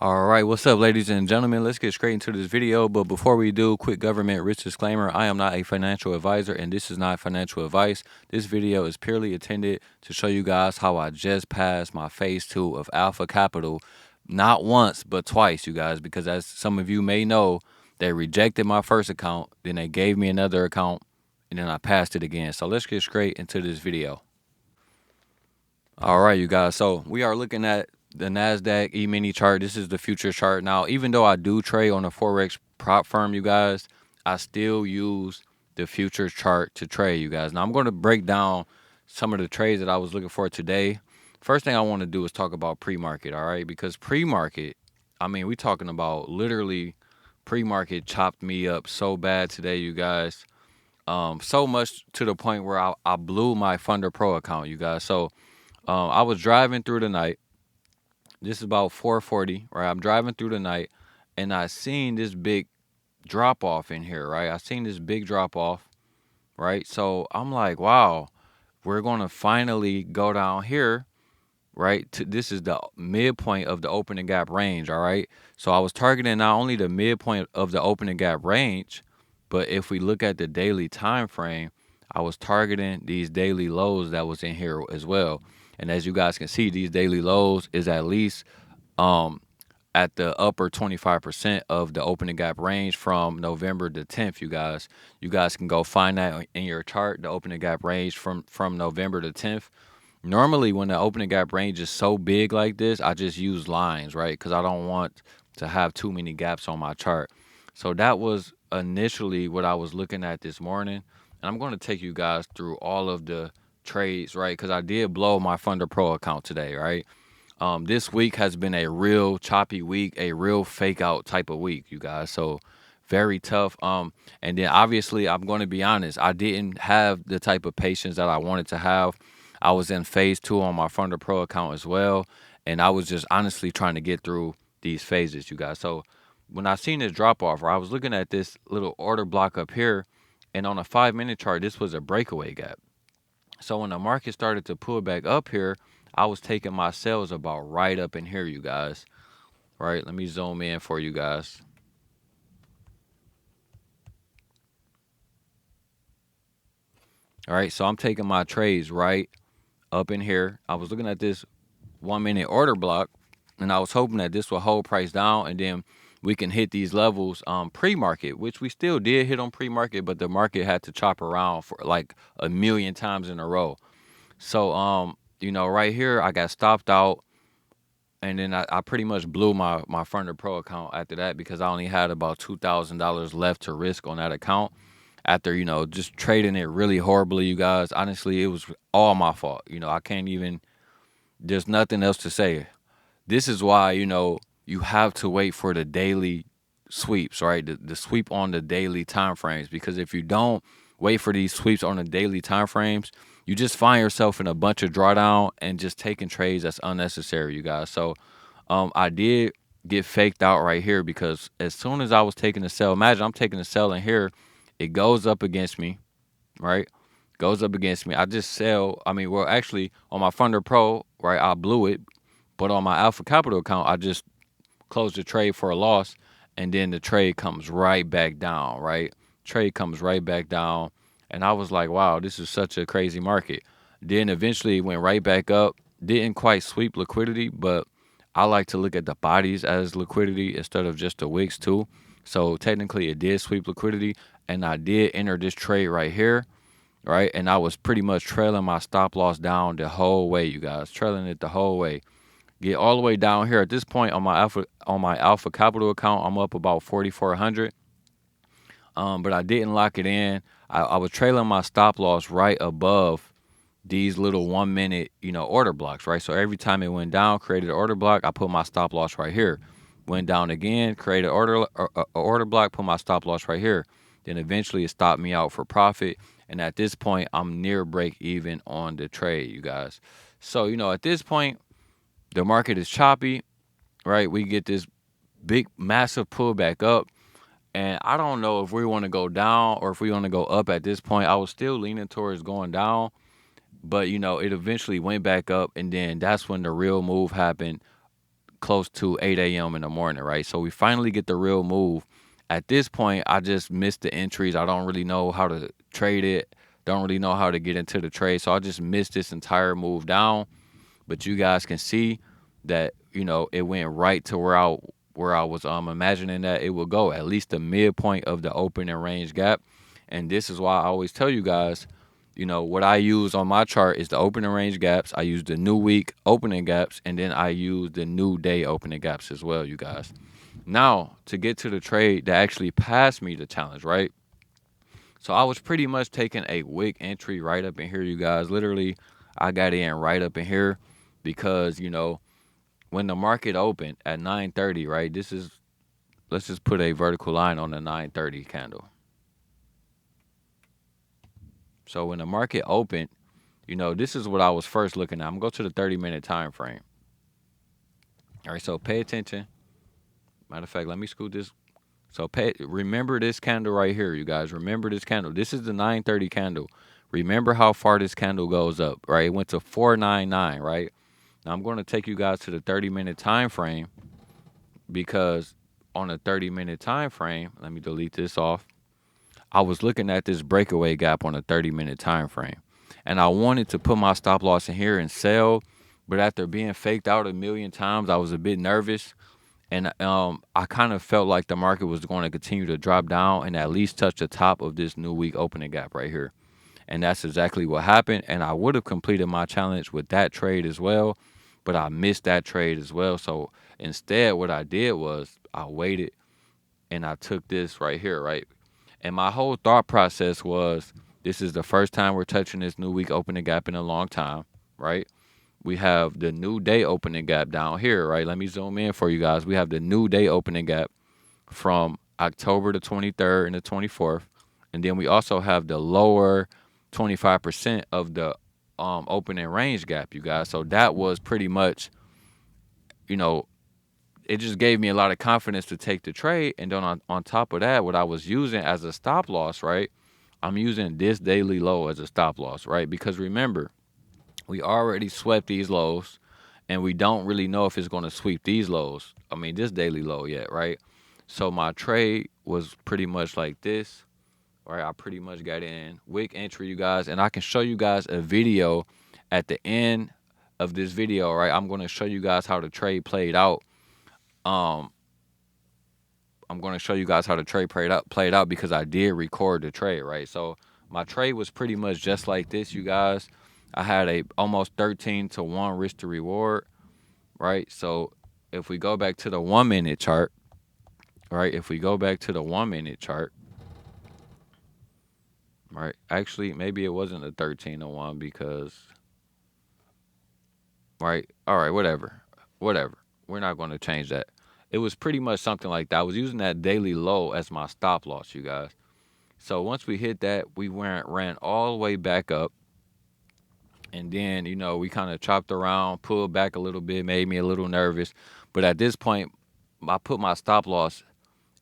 All right, what's up, ladies and gentlemen? Let's get straight into this video. But before we do, quick government risk disclaimer. I am not a financial advisor, and this is not financial advice. This video is purely intended to show you guys how I just passed my phase 2 of Alpha Capital, not once, but twice, you guys, because as some of you may know, they rejected my first account, then they gave me another account, and then I passed it again. So let's get straight into this video. All right, you guys. So we are looking at the NASDAQ E-mini chart. This is the future chart. Now, even though I do trade on a forex prop firm, you guys, I still use the future chart to trade, you guys. Now, I'm going to break down some of the trades that I was looking for today. First thing I want to do is talk about pre-market, all right? Because pre-market, I mean, we talking about literally pre-market chopped me up so bad today, you guys. So much to the point where I blew my Funder Pro account, you guys. So I was driving through the night. This is about 4:40, right? I'm driving through the night, and I seen this big drop off in here, right? I seen this big drop off, right? So I'm like, wow, we're gonna finally go down here, right? This is the midpoint of the opening gap range, all right? So I was targeting not only the midpoint of the opening gap range, but if we look at the daily time frame, I was targeting these daily lows that was in here as well. And as you guys can see, these daily lows is at least um at the upper 25% of the opening gap range from November the 10th, you guys. You guys can go find that in your chart, the opening gap range from November the 10th. Normally, when the opening gap range is so big like this, I just use lines, right? Because I don't want to have too many gaps on my chart. So that was initially what I was looking at this morning. And I'm going to take you guys through all of the trades, right? Because I did blow my Funder Pro account today, right? This week has been a real choppy week, a real fake out type of week, you guys. So very tough. And then obviously I'm going to be honest, I didn't have the type of patience that I wanted to have. I was in phase 2 on my Funder Pro account as well. And I was just honestly trying to get through these phases, you guys. So when I seen this drop off, I was looking at this little order block up here. And on a 5-minute chart, this was a breakaway gap. So when the market started to pull back up here, I was taking my sales about right up in here, you guys. Right? Let me zoom in for you guys. All right, so I'm taking my trades right up in here. I was looking at this 1-minute order block, and I was hoping that this will hold price down, and then we can hit these levels pre-market, which we still did hit on pre-market, but the market had to chop around for like a million times in a row. So right here I got stopped out, and then I pretty much blew my Funder Pro account after that because I only had about $2,000 left to risk on that account after, just trading it really horribly, you guys. Honestly, it was all my fault. I can't even, there's nothing else to say. This is why, you have to wait for the daily sweeps, right? The sweep on the daily time frames, because if you don't wait for these sweeps on the daily time frames, you just find yourself in a bunch of drawdown and just taking trades that's unnecessary, you guys. So I did get faked out right here because as soon as I was taking the sell, imagine I'm taking the sell in here, it goes up against me, right? Goes up against me. I just sell. I mean, well, actually, on my Funder Pro, right, I blew it. But on my Alpha Capital account, I just closed the trade for a loss. And then the trade comes right back down, right? Trade comes right back down. And I was like, wow, this is such a crazy market. Then eventually it went right back up. Didn't quite sweep liquidity, but I like to look at the bodies as liquidity instead of just the wicks too. So technically it did sweep liquidity, and I did enter this trade right here, right? And I was pretty much trailing my stop loss down the whole way, you guys, trailing it the whole way. Get all the way down here. At this point on my Alpha Capital account, I'm up about 4,400. But I didn't lock it in. I was trailing my stop loss right above these little 1-minute, order blocks, right? So every time it went down, created an order block, I put my stop loss right here. Went down again, created order block, put my stop loss right here. Then eventually it stopped me out for profit. And at this point, I'm near break even on the trade, you guys. So, at this point, the market is choppy, right? We get this big, massive pullback up. And I don't know if we want to go down or if we want to go up at this point. I was still leaning towards going down, but it eventually went back up, and then that's when the real move happened. close to 8 a.m. in the morning, right? So we finally get the real move. At this point, I just missed the entries. I don't really know how to trade it. Don't really know how to get into the trade. So I just missed this entire move down. But you guys can see that, it went right to where I was imagining that it would go, at least the midpoint of the opening range gap. And this is why I always tell you guys, what I use on my chart is the opening range gaps. I use the new week opening gaps, and then I use the new day opening gaps as well, you guys. Now, to get to the trade that actually passed me the challenge, right? So I was pretty much taking a wick entry right up in here, you guys. Literally, I got in right up in here because, when the market opened at 9:30, right? Let's just put a vertical line on the 9:30 candle. So when the market opened, this is what I was first looking at. I'm going to go to the 30-minute time frame. All right, so pay attention. Matter of fact, let me scoot this. So remember this candle right here, you guys. Remember this candle. This is the 9:30 candle. Remember how far this candle goes up, right? It went to 499, right? Now I'm going to take you guys to the 30-minute time frame, because on a 30-minute time frame, let me delete this off. I was looking at this breakaway gap on a 30-minute time frame, and I wanted to put my stop loss in here and sell, but after being faked out a million times, I was a bit nervous. And I kind of felt like the market was going to continue to drop down and at least touch the top of this new week opening gap right here. And that's exactly what happened. And I would have completed my challenge with that trade as well, but I missed that trade as well. So instead, what I did was I waited and I took this right here, right? And my whole thought process was, this is the first time we're touching this new week opening gap in a long time, right? We have the new day opening gap down here, right? Let me zoom in for you guys. We have the new day opening gap from October the 23rd and the 24th. And then we also have the lower 25% of the opening range gap, you guys. So that was pretty much, it just gave me a lot of confidence to take the trade. And then on top of that, what I was using as a stop loss, right? I'm using this daily low as a stop loss, right? Because remember, we already swept these lows, and we don't really know if it's going to sweep these lows. I mean, this daily low yet, right? So my trade was pretty much like this, right? I pretty much got in wick entry, you guys, and I can show you guys a video at the end of this video, right? I'm going to show you guys how the trade played out. I'm going to show you guys how the trade played out because I did record the trade, right? So my trade was pretty much just like this, you guys. I had a almost 13-to-1 risk to reward, right? So if we go back to the 1-minute chart, right? If we go back to the 1-minute chart, right? Actually, maybe it wasn't a 13-to-1 because, right? All right, whatever. We're not going to change that. It was pretty much something like that. I was using that daily low as my stop loss, you guys. So once we hit that, we ran all the way back up. And then, we kind of chopped around, pulled back a little bit, made me a little nervous. But at this point, I put my stop loss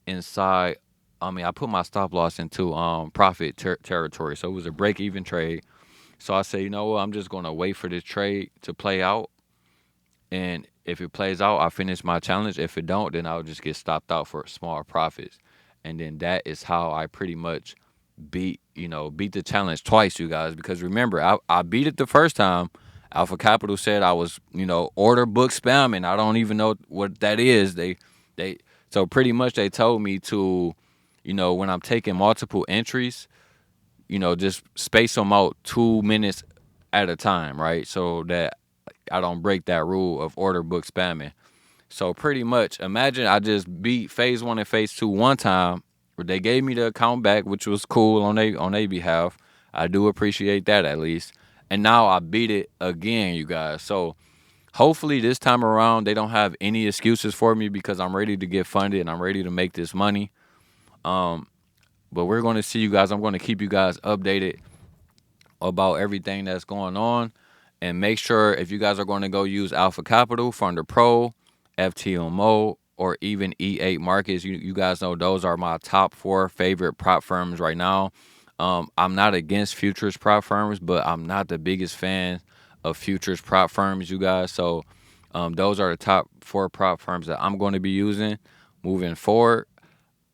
inside. I put my stop loss into profit territory. So it was a break-even trade. So I said, you know what? I'm just going to wait for this trade to play out. And if it plays out, I finish my challenge. If it don't, then I'll just get stopped out for small profits. And then that is how I pretty much beat the challenge twice, you guys. Because remember, I beat it the first time. Alpha Capital said I was, order book spamming. I don't even know what that is. So pretty much they told me to, when I'm taking multiple entries, just space them out 2 minutes at a time, right? So that I don't break that rule of order book spamming. So pretty much, imagine I just beat phase 1 and phase 2 one time. They gave me the account back, which was cool on their behalf. I do appreciate that at least. And now I beat it again, you guys. So hopefully this time around they don't have any excuses for me because I'm ready to get funded and I'm ready to make this money. But we're going to see, you guys. I'm going to keep you guys updated about everything that's going on. And make sure if you guys are going to go use Alpha Capital, Funder Pro, FTMO, or even E8 Markets, you guys know those are my top 4 favorite prop firms right now. I'm not against futures prop firms, but I'm not the biggest fan of futures prop firms, you guys. So Those are the top 4 prop firms that I'm going to be using moving forward.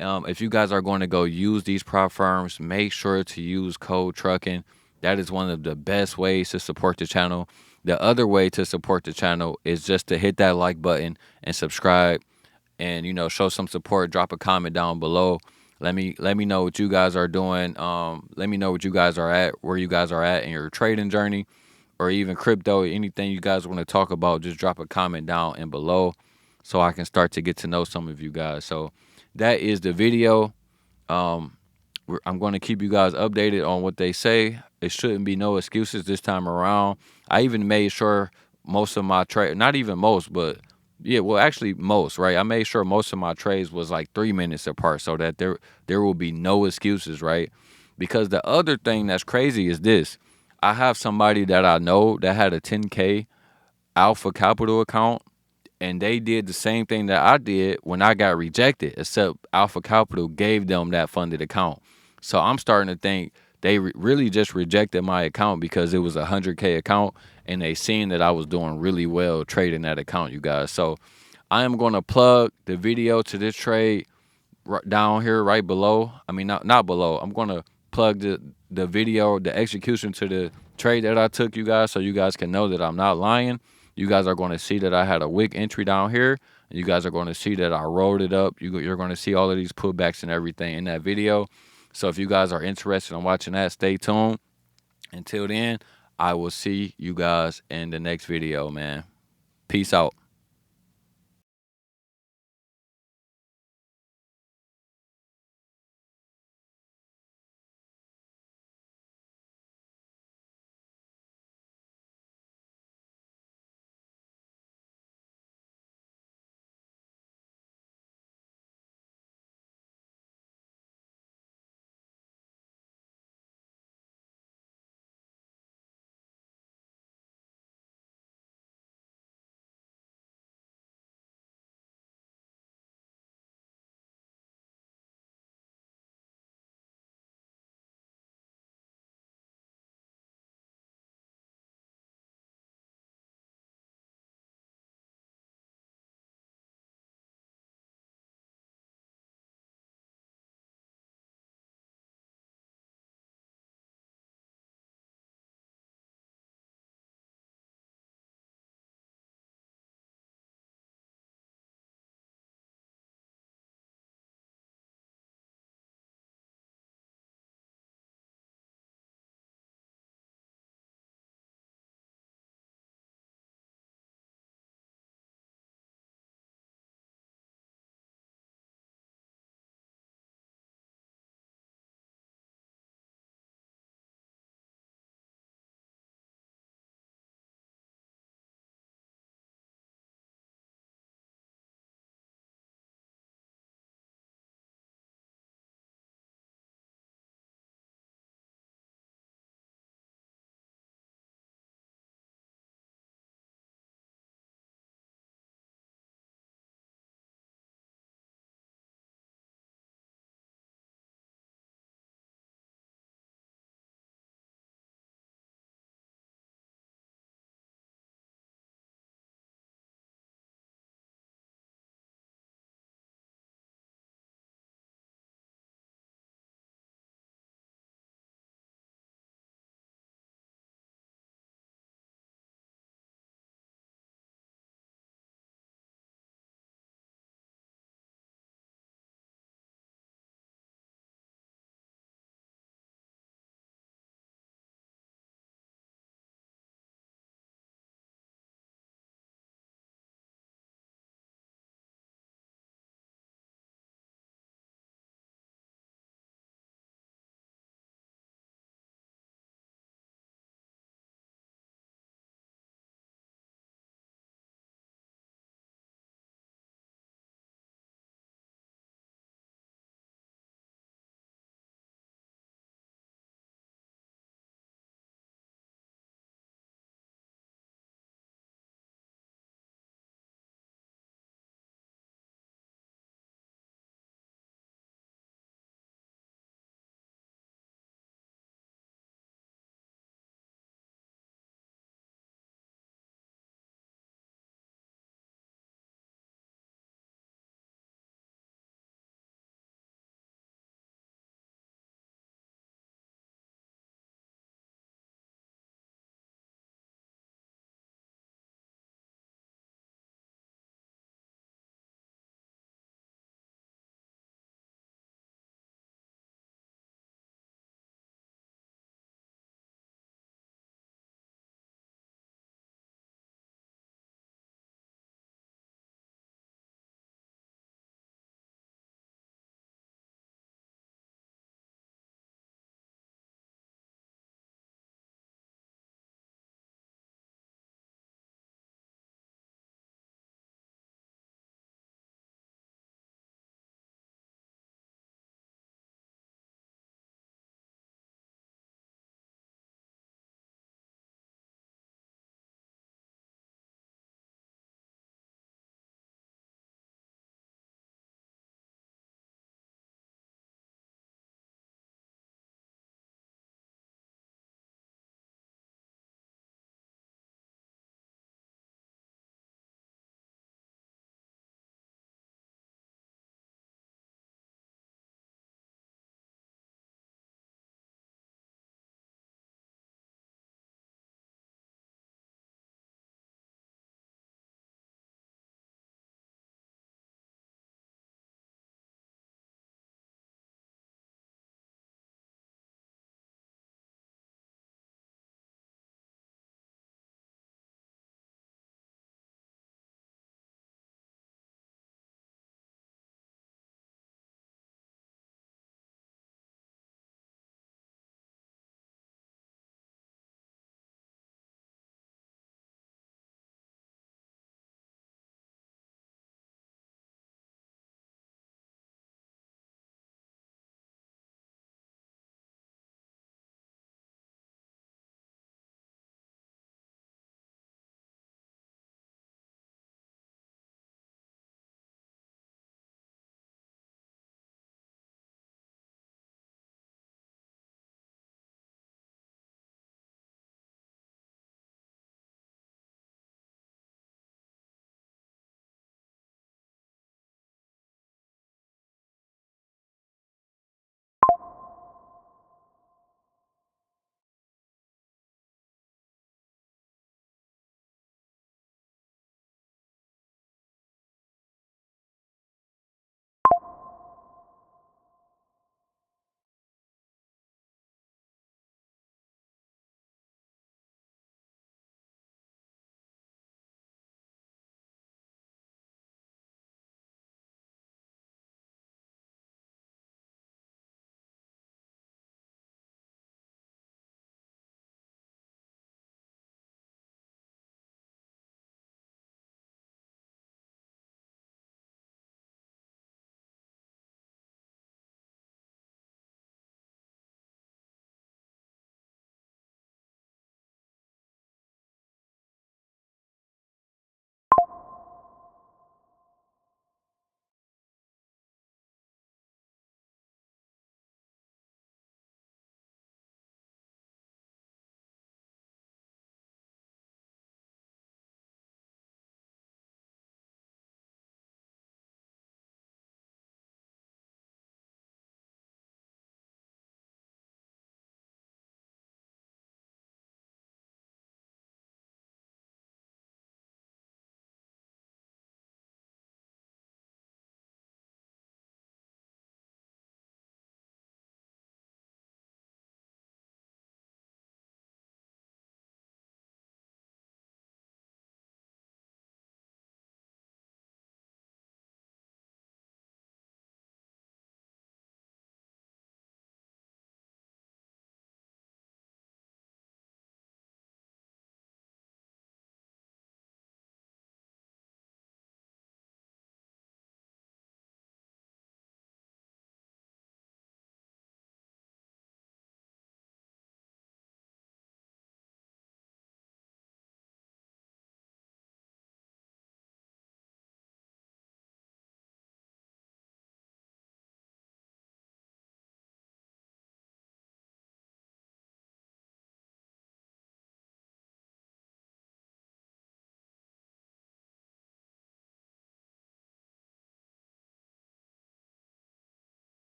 If you guys are going to go use these prop firms, make sure to use code trucking. That is one of the best ways to support the channel. The other way to support the channel is just to hit that like button and subscribe, and show some support. Drop a comment down below. Let me know what you guys are doing. Let me know what you guys are at, where you guys are at in your trading journey, or even crypto. Anything you guys want to talk about, just drop a comment down and below, so I can start to get to know some of you guys. So that is the video. I'm going to keep you guys updated on what they say. It shouldn't be no excuses this time around. I even made sure most of my trade, not even most, but yeah, well, actually most, right? I made sure most of my trades was like 3 minutes apart, so that there will be no excuses, right? Because the other thing that's crazy is this. I have somebody that I know that had a 10K Alpha Capital account, and they did the same thing that I did when I got rejected, except Alpha Capital gave them that funded account. So I'm starting to think they really just rejected my account because it was a 100K account, and they seen that I was doing really well trading that account, you guys. So I am going to plug the video to this trade down here right below. I mean, not below. I'm going to plug the video, the execution to the trade that I took, you guys, so you guys can know that I'm not lying. You guys are going to see that I had a wick entry down here, and you guys are going to see that I rolled it up. You're going to see all of these pullbacks and everything in that video. So if you guys are interested in watching that, stay tuned. Until then, I will see you guys in the next video, man. Peace out.